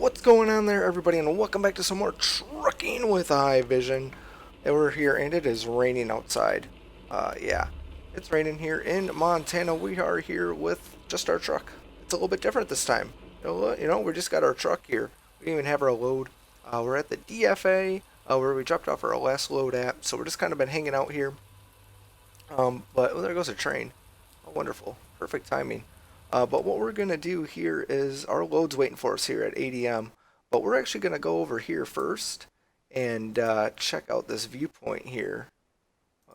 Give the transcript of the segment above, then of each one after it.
What's going on there, everybody, and welcome back to some more trucking with iVision. And we're here, and it is raining outside. Yeah, it's raining here in Montana. We are here with just our truck. It's a little bit different this time. We just got our truck here. We didn't even have our load. We're at the DFA, where we dropped off our last load at. So we're just kind of been hanging out here. But there goes a train. Oh, wonderful, perfect timing. But what we're going to do here is our load's waiting for us here at ADM. But we're actually going to go over here first and check out this viewpoint here.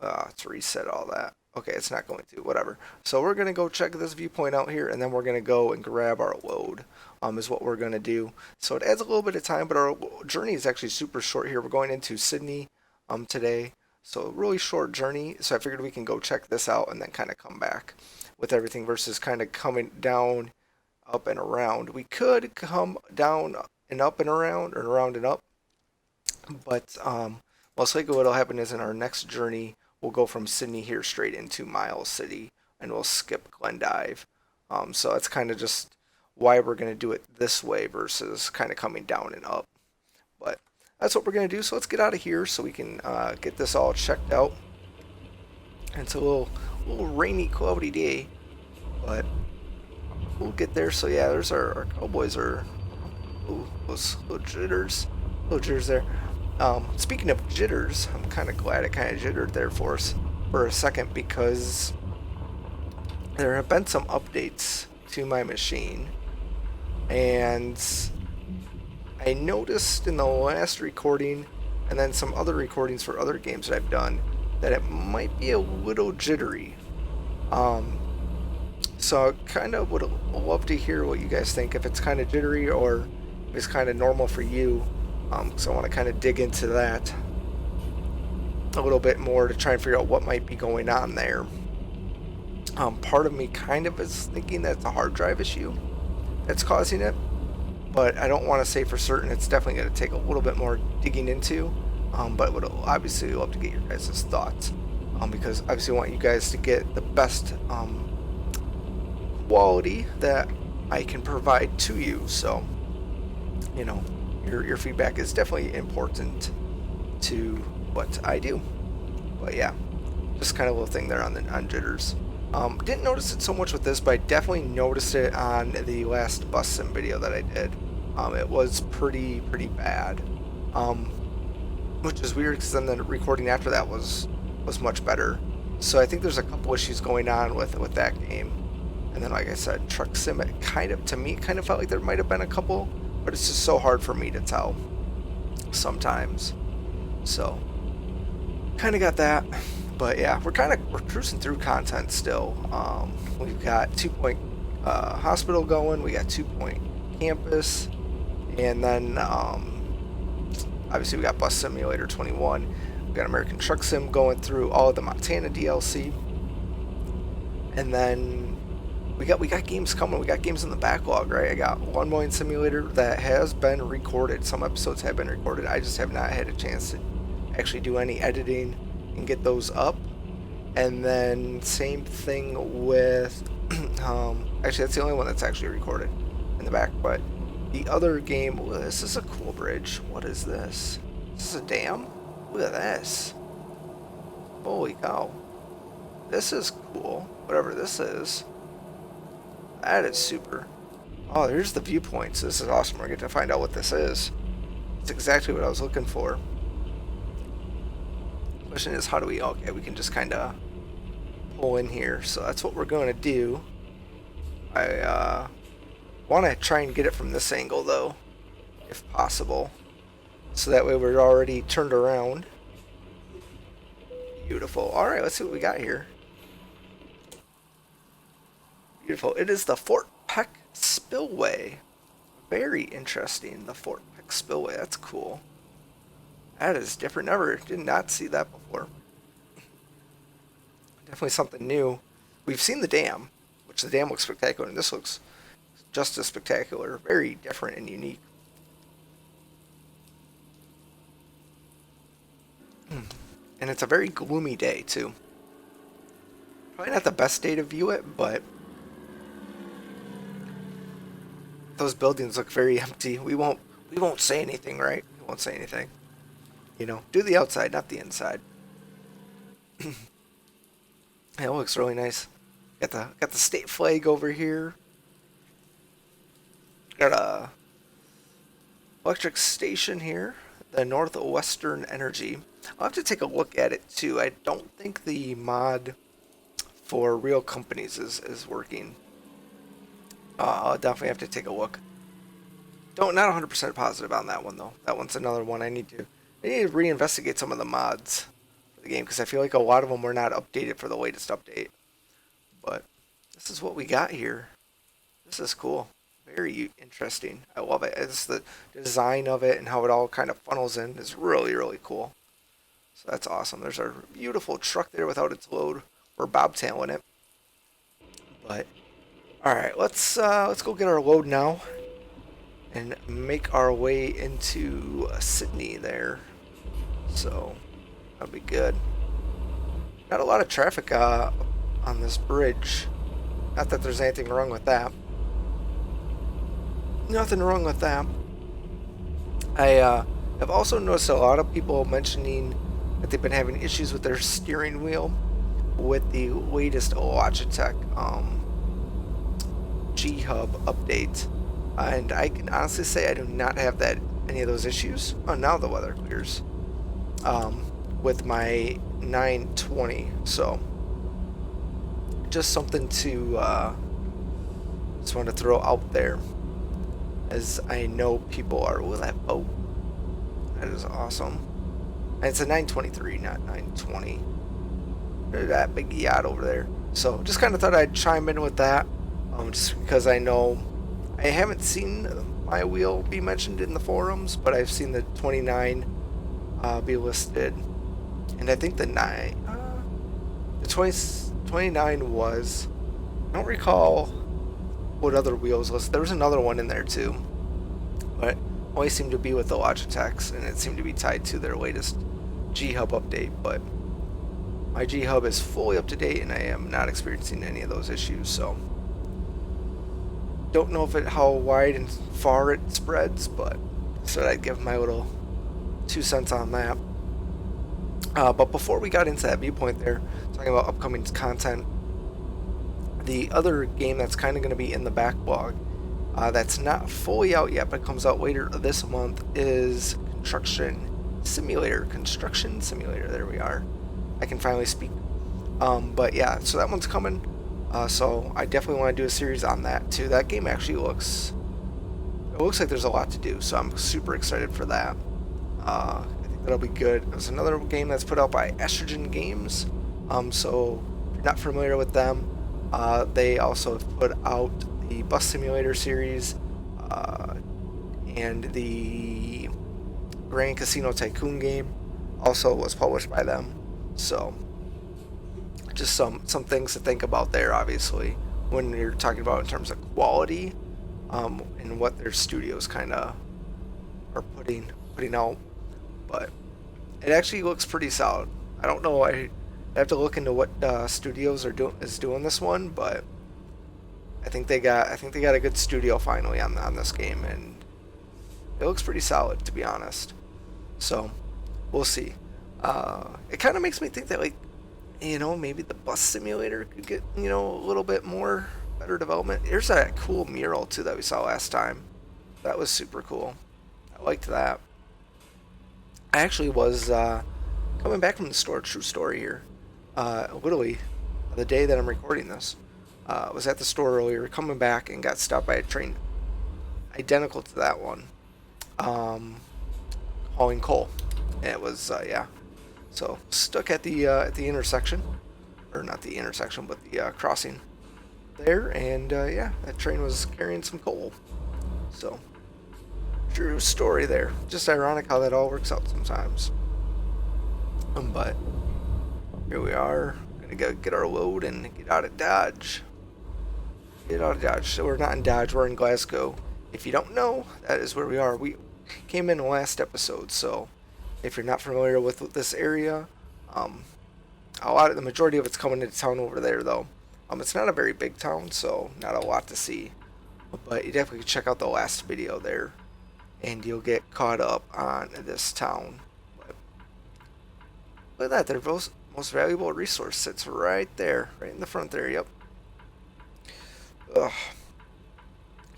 Let's reset all that. Okay, it's not going to, whatever. So we're going to go check this viewpoint out here, and then we're going to go and grab our load, is what we're going to do. So it adds a little bit of time, but our journey is actually super short here. We're going into Sidney today. So really short journey. So I figured we can go check this out and then kind of come back with everything versus kind of coming down, up and around. We could come down and up and around, or around and up, but most likely what'll happen is in our next journey, we'll go from Sidney here straight into Miles City, and we'll skip Glendive. So that's kind of just why we're going to do it this way versus kind of coming down and up. But that's what we're going to do, so let's get out of here so we can get this all checked out. And it's a little rainy, cloudy day, but we'll get there. So yeah, there's our cowboys are those little jitters there. Speaking of jitters, I'm kind of glad it kind of jittered there for us for a second because there have been some updates to my machine, and I noticed in the last recording and then some other recordings for other games that I've done that it might be a little jittery. So I kind of would love to hear what you guys think, if it's kind of jittery or if it's kind of normal for you, because I want to kind of dig into that a little bit more to try and figure out what might be going on there. Part of me kind of is thinking that it's a hard drive issue that's causing it, but I don't want to say for certain. It's definitely going to take a little bit more digging into. But would obviously love to get your guys' thoughts, because obviously I want you guys to get the best quality that I can provide to you. So, your feedback is definitely important to what I do. But yeah, just kind of a little thing there on jitters. Didn't notice it so much with this, but I definitely noticed it on the last bus sim video that I did. It was pretty bad. Which is weird because then the recording after that was much better. So I think there's a couple issues going on with that game. And then, like I said, Truck Sim, it kind of felt like there might have been a couple, but it's just so hard for me to tell sometimes. So kind of got that. But yeah, we're cruising through content still. We've got 2-point hospital going, we got 2-point campus, and then obviously we got Bus Simulator 21, we got American Truck Sim going through all of the Montana DLC, and then we got games coming. We got games in the backlog, right? I got Lawn Mowing Simulator that has been recorded. Some episodes have been recorded. I just have not had a chance to actually do any editing and get those up. And then same thing with actually that's the only one that's actually recorded in the back, but the other game, this is a cool bridge. What is this? Is this a dam? Look at this. Holy cow. This is cool. Whatever this is. That is super. Oh, there's the viewpoints. This is awesome. We're going to find out what this is. It's exactly what I was looking for. The question is, how do we... Okay, we can just kind of pull in here. So that's what we're going to do. I want to try and get it from this angle, though, if possible. So that way we're already turned around. Beautiful. Alright, let's see what we got here. Beautiful. It is the Fort Peck Spillway. Very interesting. The Fort Peck Spillway. That's cool. That is different. Never did not see that before. Definitely something new. We've seen the dam, which the dam looks spectacular, and this looks just as spectacular. Very different and unique. And it's a very gloomy day, too. Probably not the best day to view it, but those buildings look very empty. We won't say anything, right? We won't say anything. Do the outside, not the inside. Yeah, it looks really nice. Got the state flag over here. Got a electric station here, the Northwestern Energy. I'll have to take a look at it too. I don't think the mod for real companies is working. I'll definitely have to take a look. Not 100% positive on that one though. That one's another one I need to reinvestigate some of the mods for the game because I feel like a lot of them were not updated for the latest update. But this is what we got here. This is cool. Very interesting. I love it. It's the design of it and how it all kind of funnels in is really, really cool. So that's awesome. There's our beautiful truck there without its load. We're bobtailing it. But all right, let's go get our load now and make our way into Sidney there. So that'll be good. Not a lot of traffic on this bridge. Not that there's anything wrong with that. Nothing wrong with that. I have also noticed a lot of people mentioning that they've been having issues with their steering wheel with the latest Logitech G-Hub update. And I can honestly say I do not have any of those issues. Oh, now the weather clears. With my 920. So just something to just want to throw out there, as I know people are. Will that? Oh, that is awesome. And it's a 923, not 920. That big yacht over there. So just kind of thought I'd chime in with that, just because I know I haven't seen my wheel be mentioned in the forums, but I've seen the 29 be listed, and I think the 29 was. I don't recall what other wheels listed. There was another one in there too, but always seemed to be with the Logitechs, and it seemed to be tied to their latest G-Hub update. But my G-Hub is fully up to date, and I am not experiencing any of those issues. So don't know how wide and far it spreads, but so I'd give my little 2 cents on that. But before we got into that viewpoint there, talking about upcoming content, the other game that's kind of going to be in the backlog, that's not fully out yet, but comes out later this month, is Construction Simulator. There we are. I can finally speak. But yeah, so that one's coming. So I definitely want to do a series on that too. That game actually looks like there's a lot to do, so I'm super excited for that. I think that'll be good. There's another game that's put out by iVisionGames. So if you're not familiar with them, they also have put out the Bus Simulator series and the Grand Casino Tycoon game also was published by them. So just some things to think about there, obviously, when you're talking about in terms of quality and what their studios kind of are putting out. But it actually looks pretty solid. I don't know. I have to look into what studios is doing this one, but I think they got a good studio finally on this game, and it looks pretty solid, to be honest. So we'll see. It kind of makes me think that, like, maybe the Bus Simulator could get, a little bit more better development. Here's that cool mural too that we saw last time. That was super cool. I liked that. I actually was coming back from the store, true story here. Literally the day that I'm recording this. Was at the store earlier, coming back, and got stopped by a train identical to that one, hauling coal. And it was yeah. So stuck at the intersection, or not the intersection, but the crossing there, and yeah, that train was carrying some coal. So true story there. Just ironic how that all works out sometimes. But here we are, gonna go get our load and get out of Dodge. So we're not in Dodge, we're in Glasgow. If you don't know, that is where we are. We came in the last episode, so if you're not familiar with this area, the majority of it's coming into town over there, though. It's not a very big town, so not a lot to see. But you definitely check out the last video there, and you'll get caught up on this town. But look at that, their most valuable resource sits right there, right in the front there. Yep. Ugh.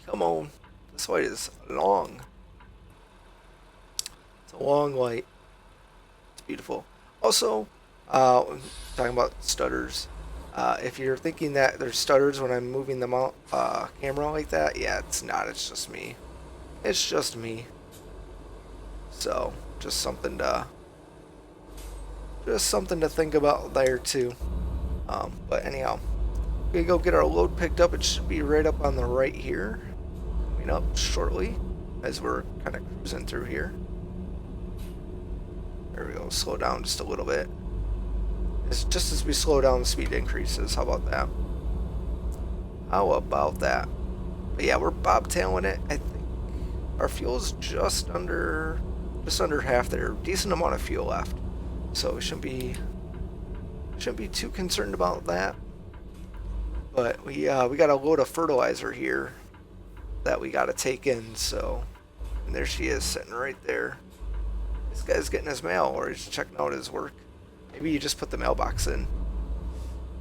Come on, this light is long. It's a long light. It's beautiful. Also, talking about stutters. If you're thinking that there's stutters when I'm moving the camera like that, yeah, it's not. It's just me. It's just me. So, just something to think about there too. But anyhow, we're gonna go get our load picked up. It should be right up on the right here. Coming up shortly as we're kind of cruising through here. There we go. Slow down just a little bit. It's just as we slow down, the speed increases. How about that? How about that? But yeah, we're bobtailing it. I think our fuel's just under half there. Decent amount of fuel left, so we shouldn't be too concerned about that. But we got a load of fertilizer here that we got to take in. So, and there she is sitting right there. This guy's getting his mail, or he's checking out his work. Maybe you just put the mailbox in.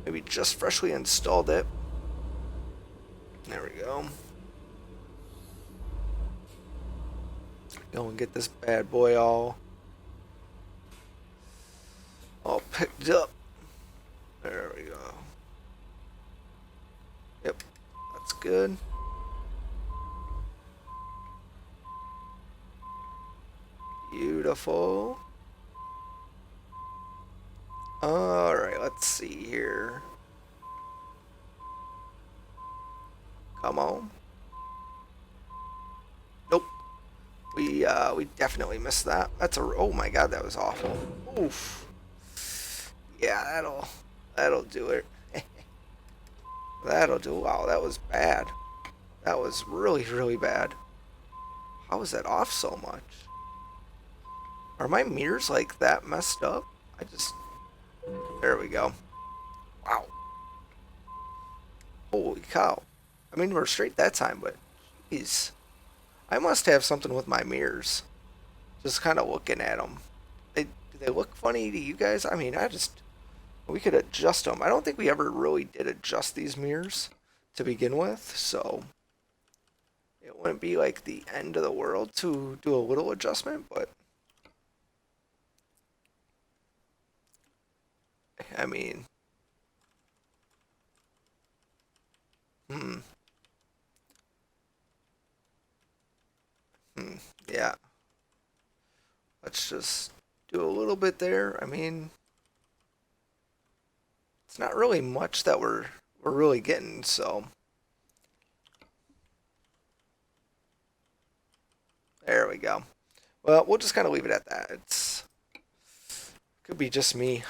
Maybe just freshly installed it. There we go. Go and get this bad boy all picked up. There we go. Yep, that's good. Beautiful. Alright, let's see here. Come on. Nope. We definitely missed that. That's oh my god, that was awful. Oof. Yeah, that'll do it. That'll do. Wow, that was bad. That was really, really bad. How was that off so much? Are my mirrors like that messed up? There we go. Wow. Holy cow. I mean, we're straight that time, but jeez. I must have something with my mirrors. Just kind of looking at them. Do they look funny to you guys? I mean, we could adjust them. I don't think we ever really did adjust these mirrors to begin with, so it wouldn't be like the end of the world to do a little adjustment, but I mean, yeah. Let's just do a little bit there. I mean, it's not really much that we're really getting, so there we go. Well, we'll just kind of leave it at that. Could be just me.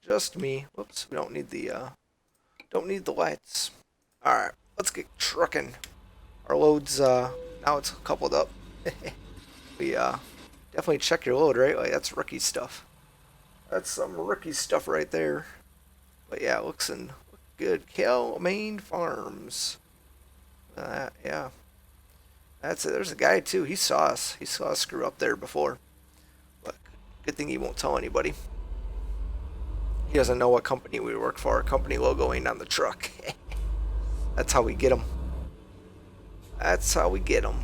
Just me. Whoops, we don't need the lights. Alright, let's get trucking. Our load's now it's coupled up. We definitely check your load, right? Like, that's rookie stuff. That's some rookie stuff right there. But yeah, it looks good. Cal-Maine Farms. Yeah. That's it. There's a guy too. He saw us. He saw us screw up there before. But good thing he won't tell anybody. He doesn't know what company we work for. Our company logo ain't on the truck. That's how we get them. That's how we get them.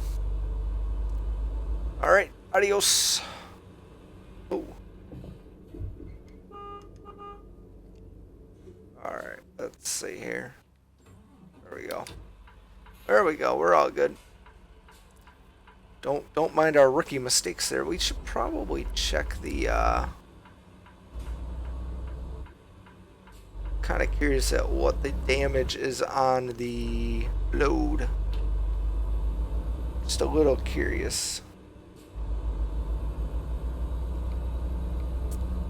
Alright, adios. Oh. Alright, let's see here. There we go. There we go, we're all good. Don't mind our rookie mistakes there. We should probably check the kind of curious at what the damage is on the load. Just a little curious.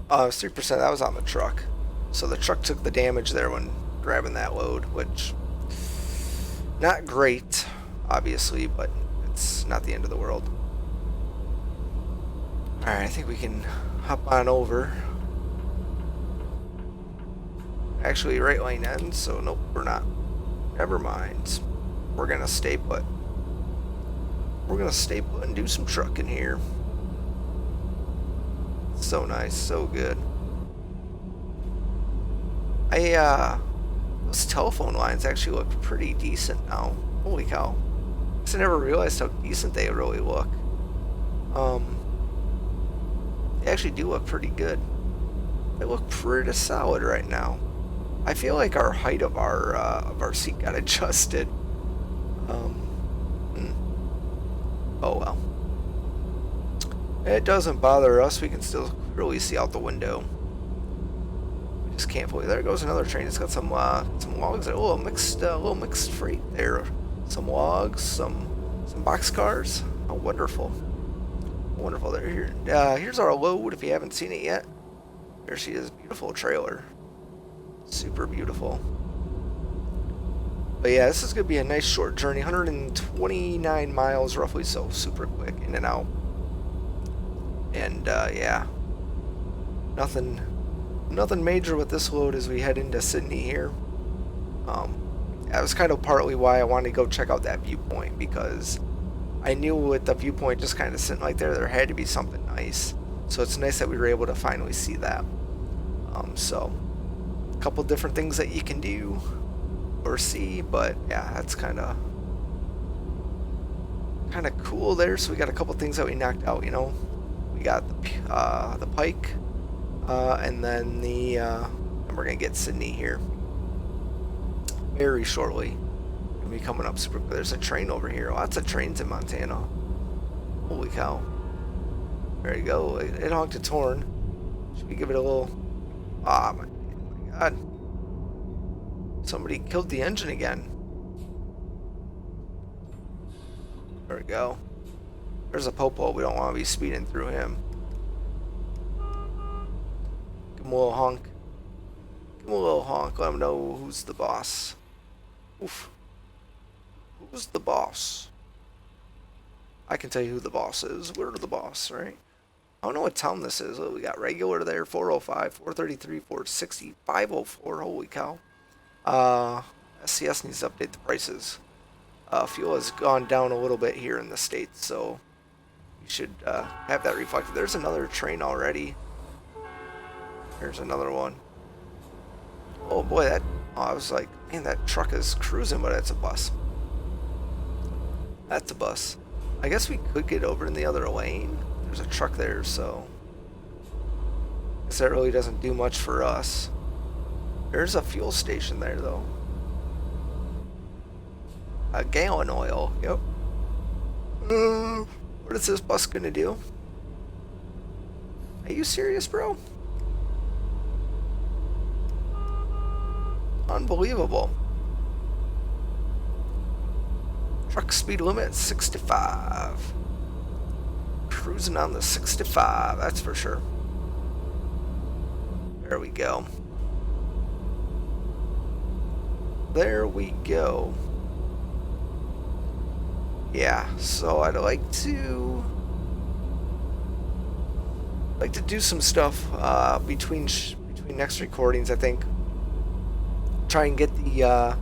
It was 3%. That was on the truck. So the truck took the damage there when grabbing that load, which not great, obviously, but it's not the end of the world. Alright, I think we can hop on over. Actually, right lane ends, so nope, we're not. Never mind. we're gonna stay put. We're gonna stay put and do some trucking here. So nice, so good. Those telephone lines actually look pretty decent now. Holy cow. I never realized how decent they really look. They actually do look pretty good. They look pretty solid right now. I feel like our height of our seat got adjusted. Oh well. It doesn't bother us. We can still clearly see out the window. We just can't believe. There goes another train. It's got some logs. A little mixed freight there. Some logs, some boxcars. Oh, wonderful. Wonderful. Here's our load. If you haven't seen it yet, there she is. Beautiful trailer. Super beautiful. But yeah, this is gonna be a nice short journey. 129 miles roughly, so super quick in and out. And yeah, nothing major with this load as we head into Sidney here. That was kind of partly why I wanted to go check out that viewpoint, because I knew with the viewpoint just kind of sitting like there had to be something nice. So it's nice that we were able to finally see that. So a couple different things that you can do or see, but yeah, that's kind of cool there. So we got a couple things that we knocked out. You know, we got the pike, and then and we're gonna get Sidney here very shortly. Gonna be coming up super quick. There's a train over here. Lots of trains in Montana. Holy cow! There you go. It honked its horn. Should we give it a little? Ah, my God! Somebody killed the engine again. There we go. There's a popo. We don't want to be speeding through him. Give him a little honk. Give him a little honk. Let him know who's the boss. Oof. Who's the boss? I can tell you who the boss is. We're the boss, right? I don't know what town this is. Oh, we got regular there. 405, 433, 460, 504. Holy cow. SCS needs to update the prices. Fuel has gone down a little bit here in the States, so you should have that reflected. There's another train already. There's another one. Oh boy, I was like, man, that truck is cruising, but it's a bus. That's a bus. I guess we could get over in the other lane. There's a truck there, so I guess that really doesn't do much for us. There's a fuel station there, though. A gallon oil. Yep. What is this bus gonna do? Are you serious, bro? Unbelievable. Truck speed limit 65. Cruising on the 65, that's for sure. There we go. There we go. Yeah, so I'd like to do some stuff between next recordings. I think try and get the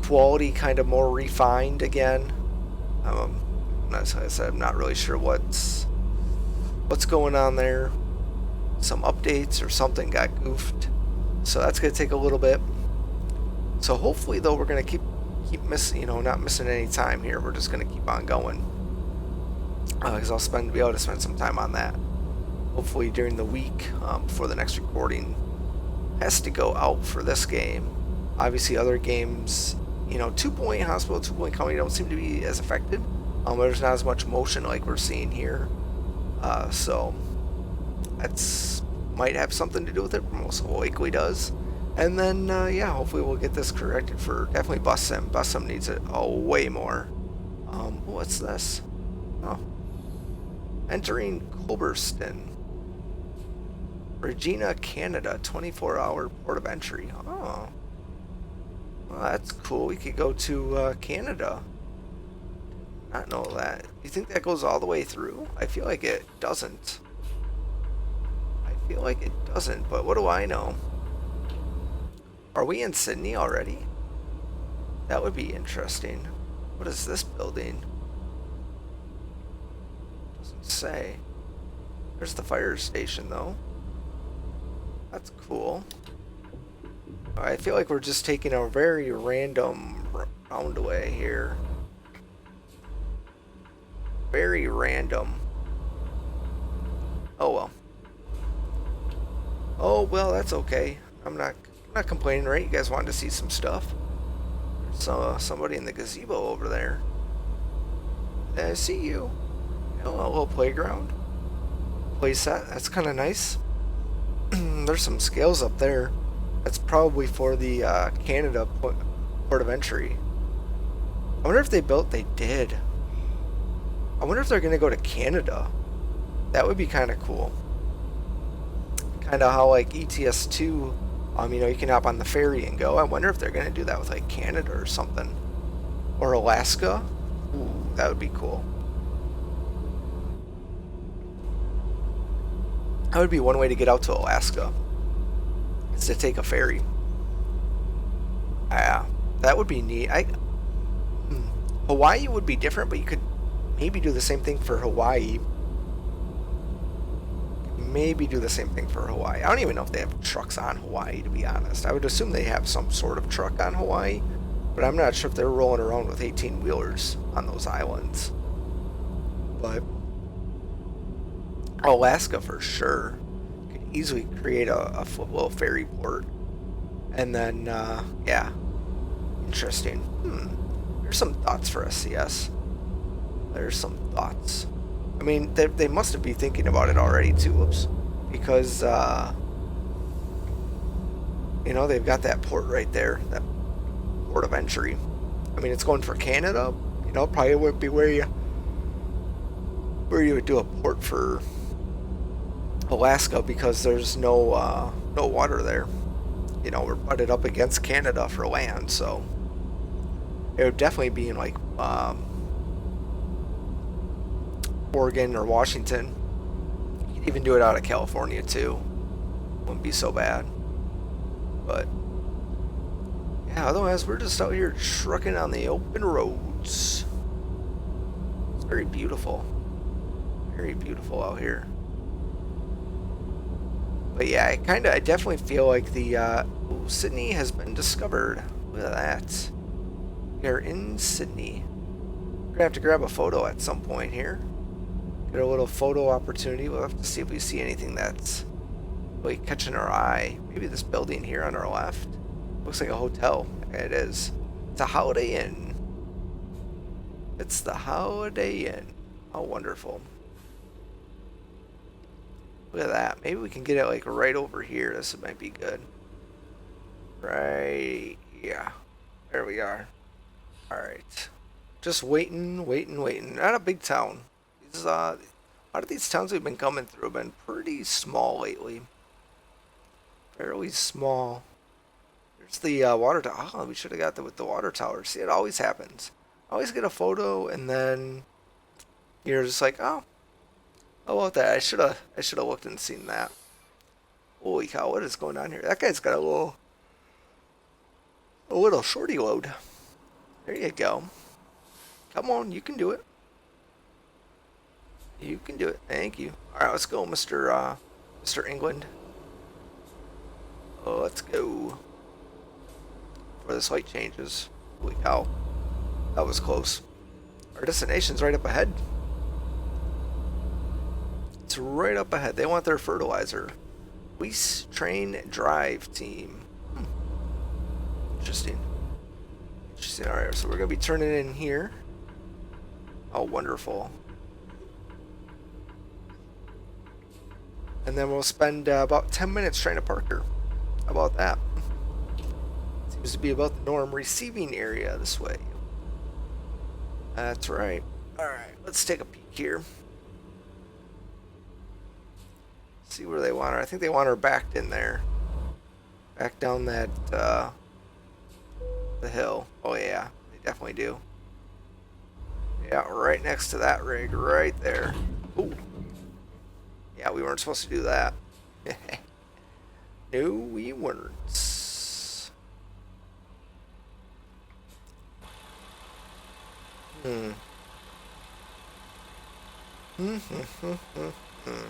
quality kind of more refined again. As I said, I'm not really sure what's going on there. Some updates or something got goofed, so that's gonna take a little bit. So hopefully, though, we're gonna keep missing, not missing any time here. We're just gonna keep on going, because I'll be able to spend some time on that. Hopefully during the week before the next recording has to go out for this game. Obviously, other games, 2-point hospital, 2-point county don't seem to be as affected. There's not as much motion like we're seeing here, so that's might have something to do with it. Most likely does. And then, yeah, hopefully we'll get this corrected for definitely Bus Sim. Bus Sim needs it way more. What's this? Oh. Entering Culberston. Regina, Canada. 24-hour port of entry. Oh. Well, that's cool. We could go to Canada. Not know that. Do you think that goes all the way through? I feel like it doesn't. But what do I know? Are we in Sidney already? That would be interesting. What is this building? Doesn't say. There's the fire station though. That's cool. I feel like we're just taking a very random roundaway here. Very random. Oh well. Oh well, that's okay. I'm not complaining, right? You guys wanted to see some stuff. There's somebody in the gazebo over there. I see you. Oh, a little playground. Play set. That's kind of nice. There's some scales up there. That's probably for the Canada port of entry. I wonder if they did. I wonder if they're going to go to Canada. That would be kind of cool. Kind of how like ETS2, you know, you can hop on the ferry and go. I wonder if they're going to do that with like Canada or something. Or Alaska. Ooh, that would be cool. That would be one way to get out to Alaska. Is to take a ferry. Yeah, that would be neat. Hawaii would be different, but you could maybe do the same thing for Hawaii. Maybe do the same thing for Hawaii. I don't even know if they have trucks on Hawaii, to be honest. I would assume they have some sort of truck on Hawaii, but I'm not sure if they're rolling around with 18-wheelers on those islands. But Alaska for sure could easily create a little ferry port. And then, yeah, interesting. There's some thoughts for SCS. There's some thoughts. I mean, they must have been thinking about it already too, whoops. Because, you know, they've got that port right there, that port of entry. I mean, it's going for Canada. You know, probably would be where you would do a port for Alaska because there's no water there. You know, we're butted up against Canada for land, so it would definitely be in like Oregon or Washington. You could even do it out of California too. Wouldn't be so bad. But yeah, otherwise we're just out here trucking on the open roads. It's very beautiful. Very beautiful out here. But yeah, I definitely feel like the Sidney has been discovered. Look at that. We are in Sidney. We're gonna have to grab a photo at some point here. Get a little photo opportunity. We'll have to see if we see anything that's really catching our eye. Maybe this building here on our left. Looks like a hotel. It is. It's a Holiday Inn. It's the Holiday Inn. How wonderful. Look at that. Maybe we can get it like right over here. This might be good. Right. Yeah. There we are. Alright. Just waiting. Not a big town. A lot of these towns we've been coming through have been pretty small lately. Fairly small. There's the water tower. Oh, we should have got that with the water tower. See, it always happens. I always get a photo and then you're just like, oh, how about that? I should have looked and seen that. Holy cow, what is going on here? That guy's got a little shorty load. There you go. Come on, you can do it. You can do it. Thank you. All right, let's go, Mr. England. Oh, let's go. Before this light changes. Holy cow. That was close. Our destination's right up ahead. It's right up ahead. They want their fertilizer. Police train drive team. Interesting. Interesting. All right, so we're going to be turning in here. Oh, wonderful. And then we'll spend about 10 minutes trying to park her. How about that? Seems to be about the norm. Receiving area this way. That's right. Alright, let's take a peek here. See where they want her. I think they want her backed in there. Back down that, the hill. Oh yeah, they definitely do. Yeah, right next to that rig, right there. Ooh. Yeah, we weren't supposed to do that. No, we weren't. Hmm. Hmm. Hmm. Hmm. Hmm. Hmm.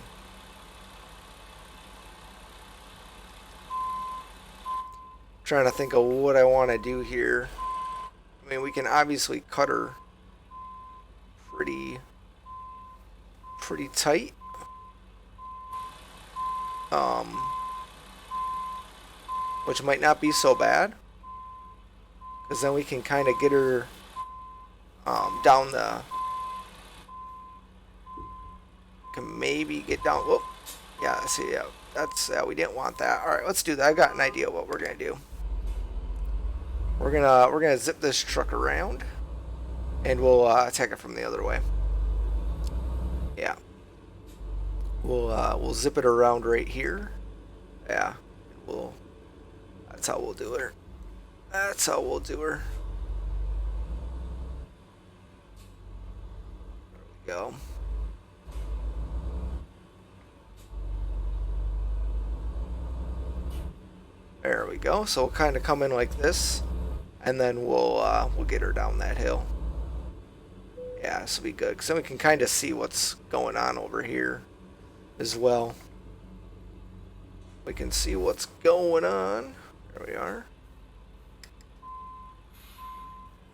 Trying to think of what I want to do here. I mean, we can obviously cut her pretty tight. Um, which might not be so bad, because then we can kind of get her down the. Can maybe get down. Whoop. Yeah. See. Yeah. That's. We didn't want that. All right. Let's do that. I got an idea what we're gonna do. We're gonna zip this truck around, and we'll attack it from the other way. Yeah. We'll zip it around right here. Yeah. We'll. That's how we'll do her. That's how we'll do her. There we go. There we go. So we'll kind of come in like this, and then we'll get her down that hill. Yeah, this will be good, because then we can kind of see what's going on over here as well. We can see what's going on. There we are.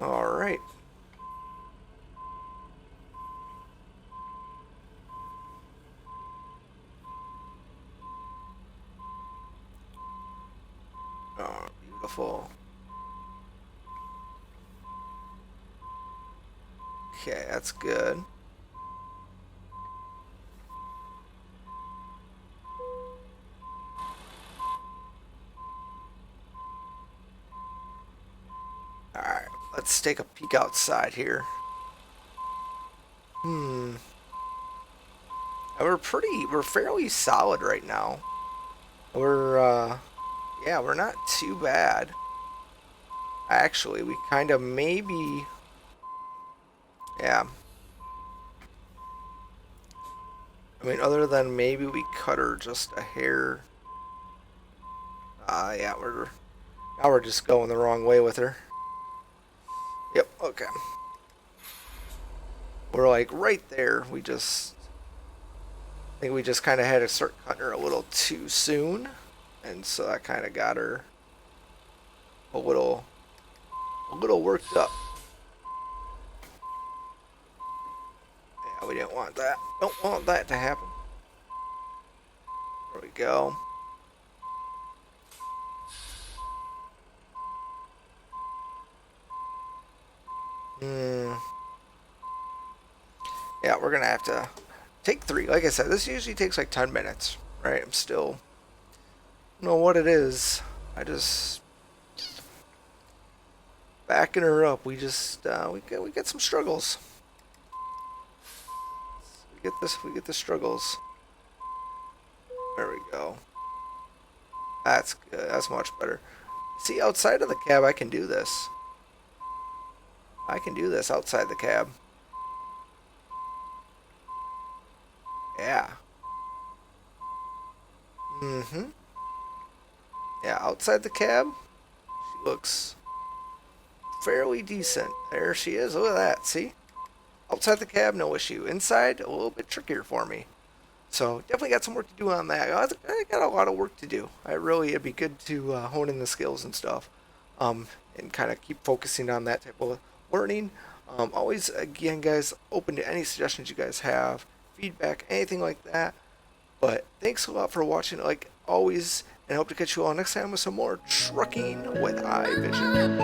All right. Oh, beautiful. Okay, that's good. Alright, let's take a peek outside here. We're fairly solid right now. Yeah, we're not too bad. Actually, we kind of maybe, yeah. I mean, other than maybe we cut her just a hair. Yeah, now we're just going the wrong way with her. Yep, okay. We're like right there. I think we just kind of had to start cutting her a little too soon, and so that kind of got her a little worked up. Yeah, we didn't want that. Don't want that to happen. There we go. Yeah, we're gonna have to take 3. Like I said, this usually takes like 10 minutes, right? I'm still don't know what it is. I just backing her up. We just we get some struggles. We get the struggles. There we go. That's good. That's much better. See, outside of the cab, I can do this. I can do this outside the cab. Yeah. Mm-hmm. Yeah, outside the cab, she looks fairly decent. There she is. Look at that. See? Outside the cab, no issue. Inside, a little bit trickier for me. So definitely got some work to do on that. I got a lot of work to do. It'd be good to hone in the skills and stuff, and kind of keep focusing on that type of learning. Always, again, guys, open to any suggestions you guys have, feedback, anything like that. But thanks a lot for watching, like always, and hope to catch you all next time with some more trucking with iVision.